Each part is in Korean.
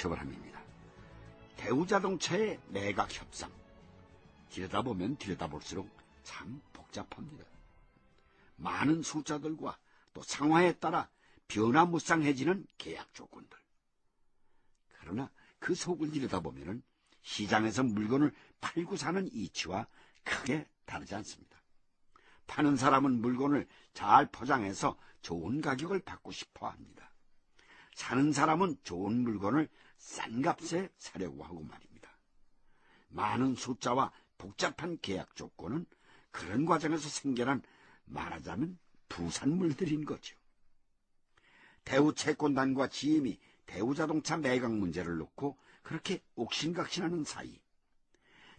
이체벌함입니다. 대우자동차의 매각 협상. 들여다보면 들여다볼수록 참 복잡합니다. 많은 숫자들과 또 상황에 따라 변화무쌍해지는 계약 조건들. 그러나 그 속을 들여다보면 시장에서 물건을 팔고 사는 이치와 크게 다르지 않습니다. 파는 사람은 물건을 잘 포장해서 좋은 가격을 받고 싶어 합니다. 사는 사람은 좋은 물건을 싼 값에 사려고 하고 말입니다. 많은 숫자와 복잡한 계약 조건은 그런 과정에서 생겨난 말하자면 부산물들인 거죠. 대우 채권단과 지임이 대우자동차 매각 문제를 놓고 그렇게 옥신각신하는 사이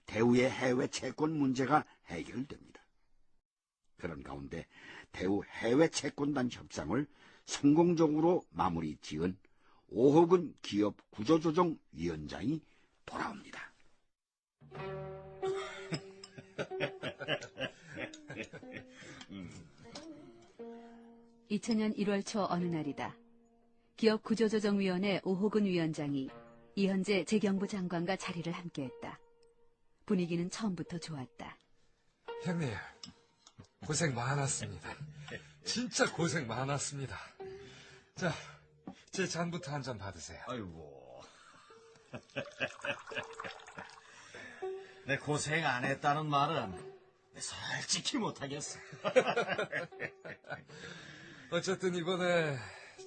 대우의 해외 채권 문제가 해결됩니다. 그런 가운데 대우 해외 채권단 협상을 성공적으로 마무리 지은 오호근 기업 구조조정 위원장이 돌아옵니다. 2000년 1월 초 어느 날이다. 기업 구조조정위원회 오호근 위원장이 이현재 재경부 장관과 자리를 함께했다. 분위기는 처음부터 좋았다. 형님, 고생 많았습니다. 진짜 고생 많았습니다. 자, 제 잔부터 한 잔 받으세요. 아이고. 내 고생 안 했다는 말은 솔직히 못하겠어. 어쨌든 이번에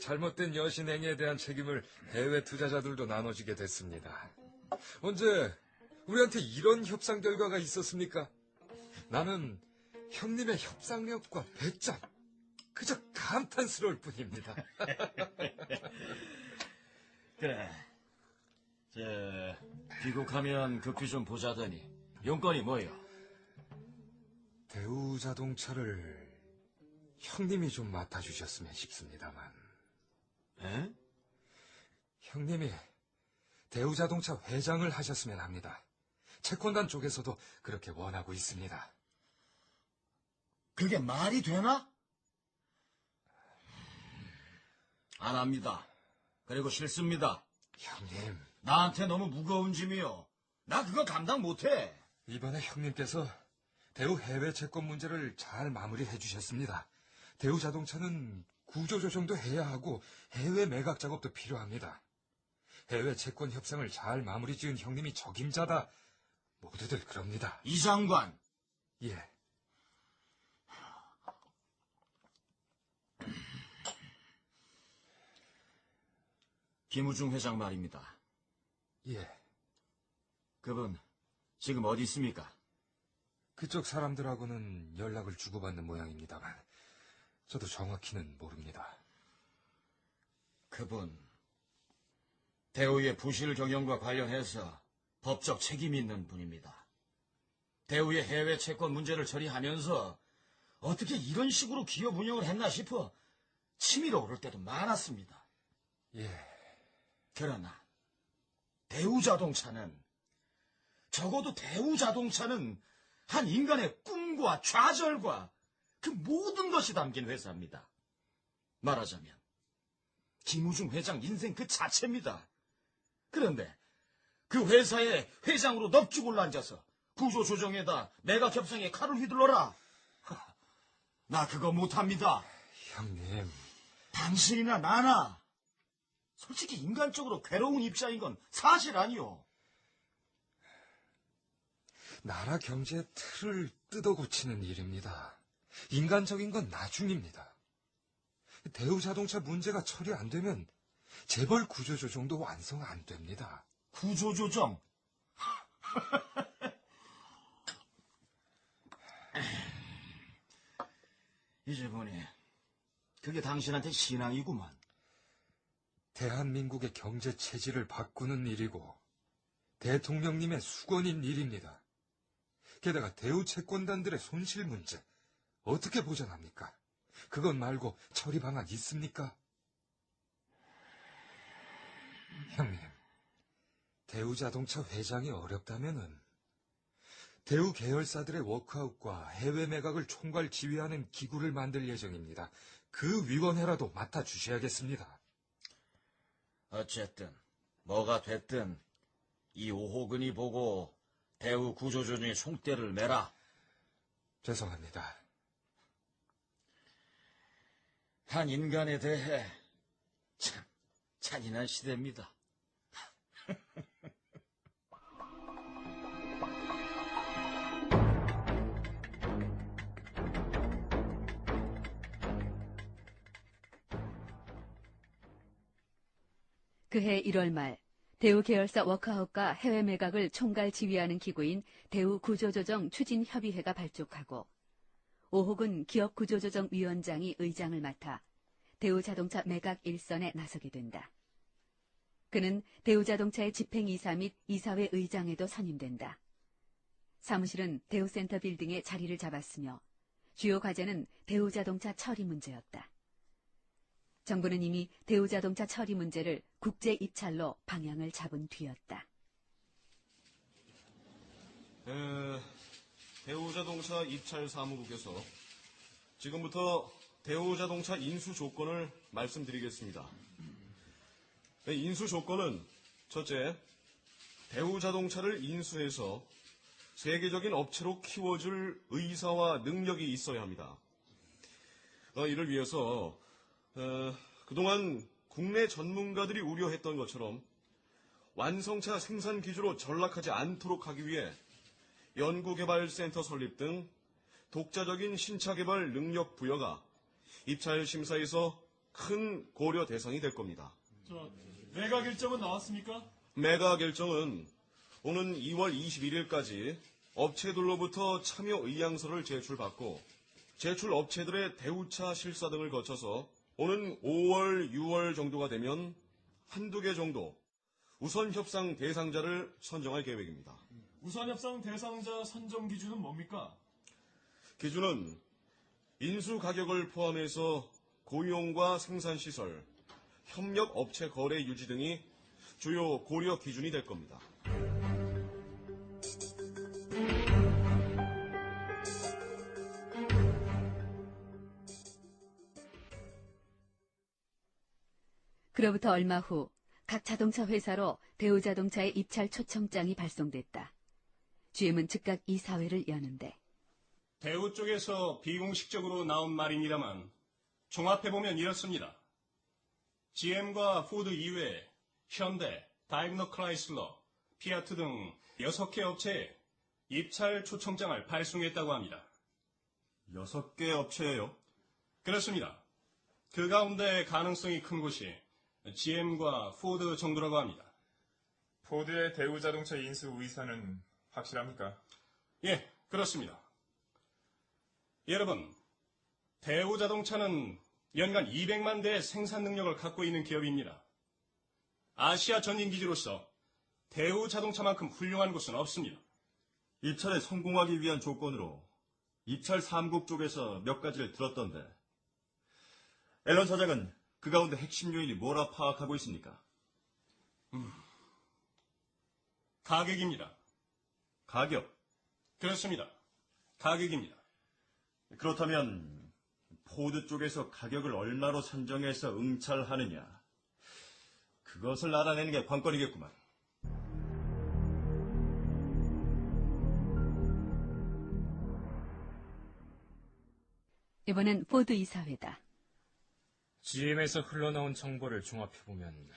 잘못된 여신행위에 대한 책임을 해외 투자자들도 나눠지게 됐습니다. 언제 우리한테 이런 협상 결과가 있었습니까? 나는 형님의 협상력과 배짱, 그저 감탄스러울 뿐입니다. 그래. 귀국하면 급히 좀 보자더니 용건이 뭐요? 대우자동차를 형님이 좀 맡아주셨으면 싶습니다만. 에? 형님이 대우자동차 회장을 하셨으면 합니다. 채권단 쪽에서도 그렇게 원하고 있습니다. 그게 말이 되나? 안 합니다. 그리고 싫습니다. 형님, 나한테 너무 무거운 짐이요. 나 그거 감당 못해. 이번에 형님께서 대우 해외 채권 문제를 잘 마무리해 주셨습니다. 대우자동차는 구조조정도 해야 하고 해외 매각 작업도 필요합니다. 해외 채권 협상을 잘 마무리 지은 형님이 적임자다. 모두들 그럽니다. 이 장관. 예. 김우중 회장 말입니다. 예. 그분 지금 어디 있습니까? 그쪽 사람들하고는 연락을 주고받는 모양입니다만 저도 정확히는 모릅니다. 그분 대우의 부실 경영과 관련해서 법적 책임이 있는 분입니다. 대우의 해외 채권 문제를 처리하면서 어떻게 이런 식으로 기업 운영을 했나 싶어 치밀어 오를 때도 많았습니다. 예. 그러나 대우자동차는 적어도 대우자동차는 한 인간의 꿈과 좌절과 그 모든 것이 담긴 회사입니다. 말하자면 김우중 회장 인생 그 자체입니다. 그런데 그 회사의 회장으로 넙죽 올라앉아서 구조조정에다 매각협상에 칼을 휘둘러라. 나 그거 못합니다. 형님. 당신이나 나나 솔직히 인간적으로 괴로운 입장인 건 사실 아니오. 나라 경제의 틀을 뜯어고치는 일입니다. 인간적인 건 나중입니다. 대우자동차 문제가 처리 안 되면 재벌 구조조정도 완성 안 됩니다. 구조조정? 이제 보니 그게 당신한테 신앙이구만. 대한민국의 경제 체질을 바꾸는 일이고 대통령님의 수건인 일입니다. 게다가 대우 채권단들의 손실 문제 어떻게 보전합니까? 그것 말고 처리 방안 있습니까? 형님, 대우자동차 회장이 어렵다면은 대우 계열사들의 워크아웃과 해외 매각을 총괄 지휘하는 기구를 만들 예정입니다. 그 위원회라도 맡아주셔야겠습니다. 어쨌든 뭐가 됐든 이 오호근이 보고 대우 구조조정의 총대를 매라. 죄송합니다. 한 인간에 대해 참 잔인한 시대입니다. 그해 1월 말 대우 계열사 워크아웃과 해외 매각을 총괄 지휘하는 기구인 대우 구조조정 추진협의회가 발족하고 오호근 기업구조조정위원장이 의장을 맡아 대우자동차 매각 일선에 나서게 된다. 그는 대우자동차의 집행이사 및 이사회 의장에도 선임된다. 사무실은 대우센터 빌딩에 자리를 잡았으며 주요 과제는 대우자동차 처리 문제였다. 정부는 이미 대우자동차 처리 문제를 국제 입찰로 방향을 잡은 뒤였다. 대우자동차 입찰 사무국에서 지금부터 대우자동차 인수 조건을 말씀드리겠습니다. 인수 조건은 첫째, 대우자동차를 인수해서 세계적인 업체로 키워줄 의사와 능력이 있어야 합니다. 이를 위해서 그동안 국내 전문가들이 우려했던 것처럼 완성차 생산 기조로 전락하지 않도록 하기 위해 연구개발센터 설립 등 독자적인 신차 개발 능력 부여가 입찰 심사에서 큰 고려 대상이 될 겁니다. 매각 일정은 나왔습니까? 매각 결정은 오는 2월 21일까지 업체들로부터 참여 의향서를 제출받고 제출 업체들의 대우차 실사 등을 거쳐서 오는 5월, 6월 정도가 되면 한두 개 정도 우선 협상 대상자를 선정할 계획입니다. 우선 협상 대상자 선정 기준은 뭡니까? 기준은 인수 가격을 포함해서 고용과 생산시설, 협력 업체 거래 유지 등이 주요 고려 기준이 될 겁니다. 그로부터 얼마 후 각 자동차 회사로 대우자동차의 입찰 초청장이 발송됐다. GM은 즉각 이사회를 여는데 대우 쪽에서 비공식적으로 나온 말입니다만 종합해보면 이렇습니다. GM과 포드 이외에 현대, 다임러 크라이슬러, 피아트 등 6개 업체에 입찰 초청장을 발송했다고 합니다. 6개 업체예요? 그렇습니다. 그 가운데 가능성이 큰 곳이 GM과 포드 정도라고 합니다. 포드의 대우자동차 인수 의사는 확실합니까? 예, 그렇습니다. 여러분, 대우자동차는 연간 200만 대의 생산 능력을 갖고 있는 기업입니다. 아시아 전진기지로서 대우자동차만큼 훌륭한 곳은 없습니다. 입찰에 성공하기 위한 조건으로 입찰 3국 쪽에서 몇 가지를 들었던데 앨런 사장은 그 가운데 핵심 요인이 뭐라 파악하고 있습니까? 가격입니다. 가격. 그렇습니다. 가격입니다. 그렇다면 포드 쪽에서 가격을 얼마로 산정해서 응찰하느냐. 그것을 알아내는 게 관건이겠구만. 이번엔 포드 이사회다. GM에서 흘러나온 정보를 종합해보면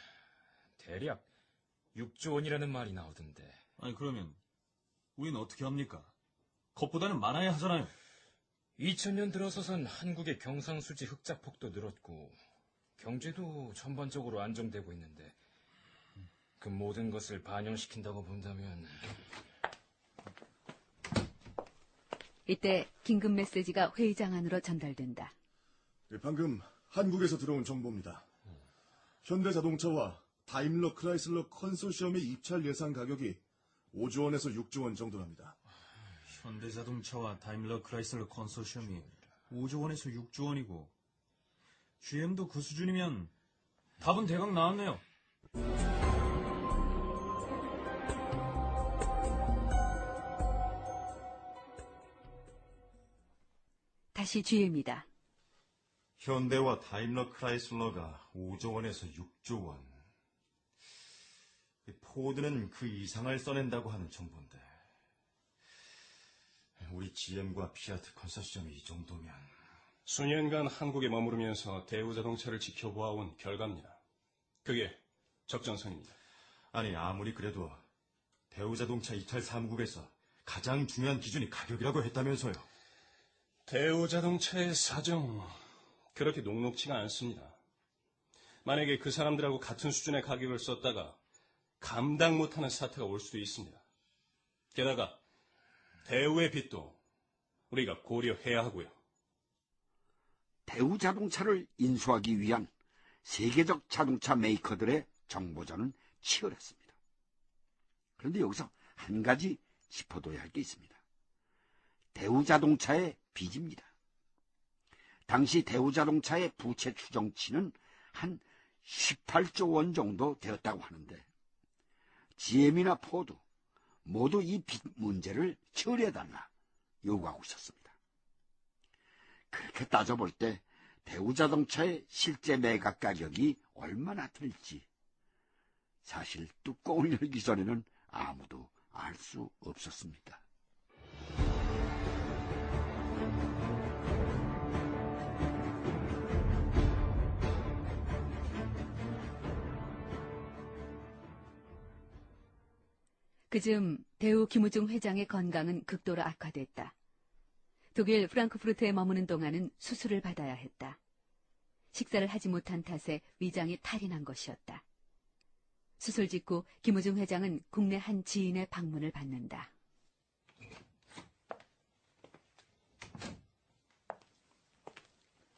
대략 6조 원이라는 말이 나오던데. 아니 그러면 우린 어떻게 합니까? 겉보다는 많아야 하잖아요. 2000년 들어서선 한국의 경상수지 흑자폭도 늘었고 경제도 전반적으로 안정되고 있는데 그 모든 것을 반영시킨다고 본다면 이때 긴급 메시지가 회의장 안으로 전달된다. 방금 한국에서 들어온 정보입니다. 현대자동차와 다임러 크라이슬러 컨소시엄의 입찰 예상 가격이 5조 원에서 6조 원 정도랍니다. 현대자동차와 다임러 크라이슬러 컨소시엄이 5조 원에서 6조 원이고 GM도 그 수준이면 답은 대강 나왔네요. 다시 GM이다. 현대와 다임러 크라이슬러가 5조 원에서 6조 원. 포드는 그 이상을 써낸다고 하는 정보인데 우리 GM과 피아트 컨소시엄이 이 정도면 수년간 한국에 머무르면서 대우자동차를 지켜보아온 결과입니다. 그게 적정선입니다. 아니 아무리 그래도 대우자동차 입찰 사무국에서 가장 중요한 기준이 가격이라고 했다면서요. 대우자동차의 사정 그렇게 녹록지가 않습니다. 만약에 그 사람들하고 같은 수준의 가격을 썼다가 감당 못하는 사태가 올 수도 있습니다. 게다가 대우의 빚도 우리가 고려해야 하고요. 대우자동차를 인수하기 위한 세계적 자동차 메이커들의 정보전은 치열했습니다. 그런데 여기서 한 가지 짚어둬야 할 게 있습니다. 대우자동차의 빚입니다. 당시 대우자동차의 부채 추정치는 한 18조 원 정도 되었다고 하는데 GM이나 포드 모두 이 빚 문제를 처리해달라 요구하고 있었습니다. 그렇게 따져볼 때 대우자동차의 실제 매각 가격이 얼마나 될지 사실 뚜껑을 열기 전에는 아무도 알 수 없었습니다. 그즈음 대우 김우중 회장의 건강은 극도로 악화됐다. 독일 프랑크푸르트에 머무는 동안은 수술을 받아야 했다. 식사를 하지 못한 탓에 위장이 탈이 난 것이었다. 수술 직후 김우중 회장은 국내 한 지인의 방문을 받는다.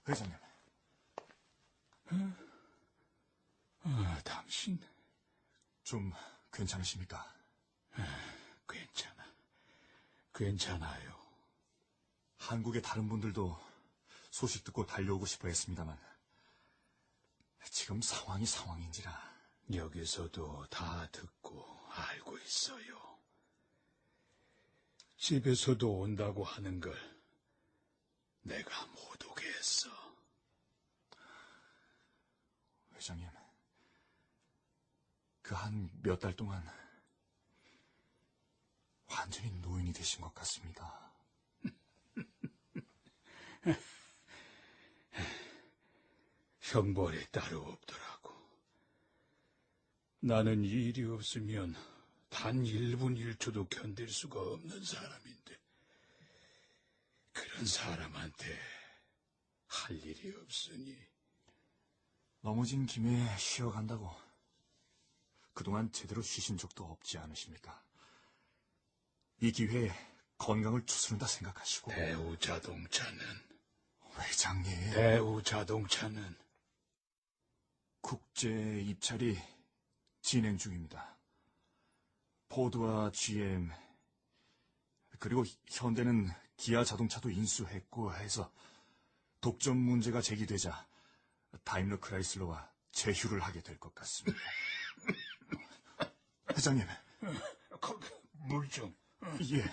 회장님. 당신 좀 괜찮으십니까? 괜찮아요. 한국의 다른 분들도 소식 듣고 달려오고 싶어 했습니다만 지금 상황인지라. 여기서도 다 듣고 알고 있어요. 집에서도 온다고 하는 걸 내가 못 오게 했어. 회장님, 그 한 몇 달 동안 완전히 노인이 되신 것 같습니다. 형벌이 따로 없더라고. 나는 일이 없으면 단 1분 1초도 견딜 수가 없는 사람인데 그런 사람한테 할 일이 없으니. 넘어진 김에 쉬어간다고 그동안 제대로 쉬신 적도 없지 않으십니까? 이 기회에 건강을 추스른다 생각하시고. 대우자동차는 국제 입찰이 진행 중입니다. 포드와 GM 그리고 현대는 기아 자동차도 인수했고 해서 독점 문제가 제기되자 다임러 크라이슬러와 제휴를 하게 될 것 같습니다. 회장님. 물 좀. 예.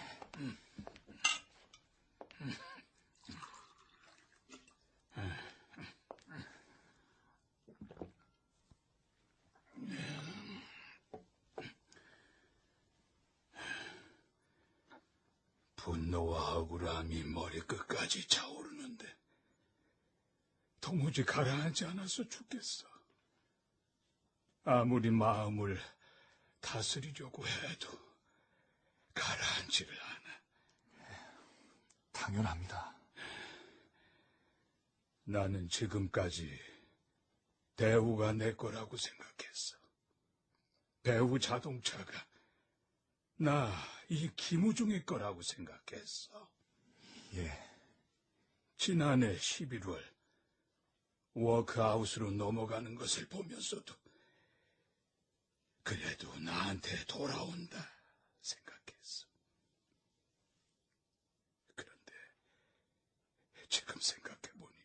분노와 억울함이 머리끝까지 차오르는데 도무지 가라앉지 않아서 죽겠어. 아무리 마음을 다스리려고 해도 가라앉지를 않아. 당연합니다. 나는 지금까지 대우가 내 거라고 생각했어. 대우 자동차가 나 이 김우중의 거라고 생각했어. 예. 지난해 11월 워크아웃으로 넘어가는 것을 보면서도 그래도 나한테 돌아온다 생각했어. 그런데 지금 생각해보니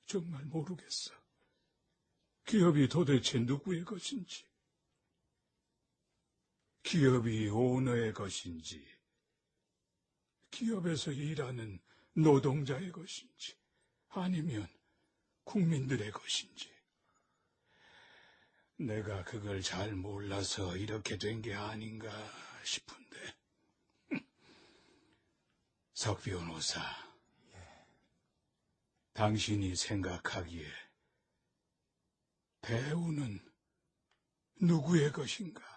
정말 모르겠어. 기업이 도대체 누구의 것인지, 기업이 오너의 것인지, 기업에서 일하는 노동자의 것인지, 아니면 국민들의 것인지. 내가 그걸 잘 몰라서 이렇게 된 게 아닌가 싶은데. 석 변호사, 당신이 생각하기에 대우는 누구의 것인가?